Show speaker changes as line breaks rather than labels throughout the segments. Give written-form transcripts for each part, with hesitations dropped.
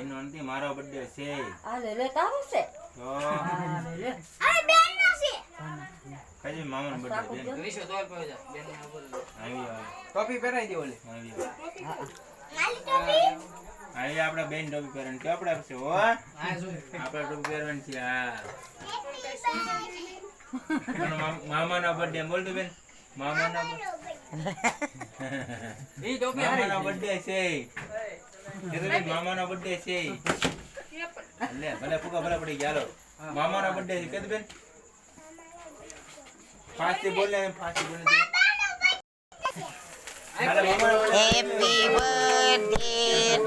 બેનનો નથી મારો બર્થડે છે
આ લે તારો છે
તો
લે
અરે બેન નો છે
કઈ મામાનો બર્થડે બેન
વિશો તોલ પર જા બેન ને ઉપર
આવી આવે
ટોપી પહેરાઈ દે ઓલે
આવી
માલી ટોપી
આવી આપડા બેન ટોપી પહેરવાની કે આપડા પાસે હો
આ જો
આપડા ટોપી પહેરવાની છે હા મામાનો બર્થડે બોલ તો બેન મામાનો
ઈ ટોપી
મામાનો
હારી
બર્થડે છે કે તો બેન મામાનો બર્થડે છે લે ભલે ફૂકા ભલે પડી ગયા હાલો મામાનો બર્થડે છે કે તો બેન ફાસ્ટ બોલ લે ફાસ્ટ બોલ હાલો મામાનો
Happy birthday to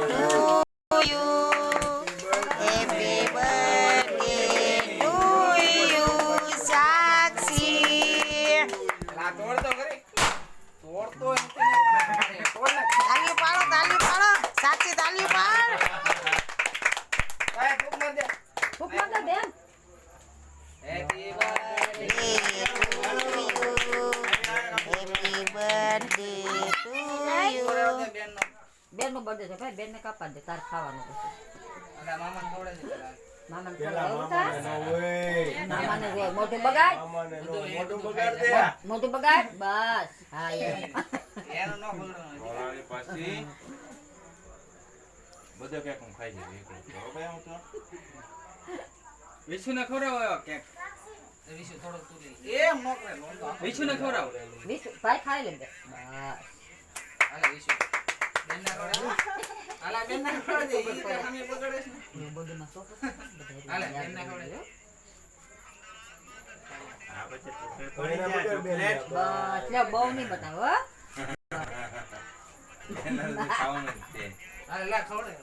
you. Happy birthday to you, Sakshi.
આ તોડ તો કરી તોડ તો
તાલી પાડો. સાક્ષી તાલી પાડ.
આ ફૂક માર દે
ફૂક માર દે બેન
happy birthday
Happy birthday to you.
બેન નો
બેન નો બર્થડે છે ભાઈ બેન ને કાપા દે તાર ખાવાનું પછી
અલા મામા તોડે છે
મામાને
પેલા
ખવડાવું
મામાનો
તાર?
હોય
મામાને જો મોટું બગાડ
મામાને નો મોટું બગાડ દે
મોટું બગાડ બસ હા એમ
એનો નો ખવડાવવાનો
ઓલાની પાછી બધો કેક હું ખાઈ જાય એકલો તો ભાઈ હું તો
વિશુ ને ખવડાવો કેક વિશુ થોડો તુલી એમ નો કરે વિશુ ને ખવડાવો
વિશ ભાઈ ખાઈ લે બસ
હાલે વિશુ બેન ના ખવડાવો હાલા બેન ના ખવડાવ દે ઈ તો સામે બગડે છે
એ બધું માં સોપો
હાલે બેન ના ખવડાવ
આ પછી ચોકલેટ પડી જાય ચોકલેટ
બસ લે બહુ નહીં બતાવો હો.
એના ખાવાનું જ છે
હાલે લા ખવડાવ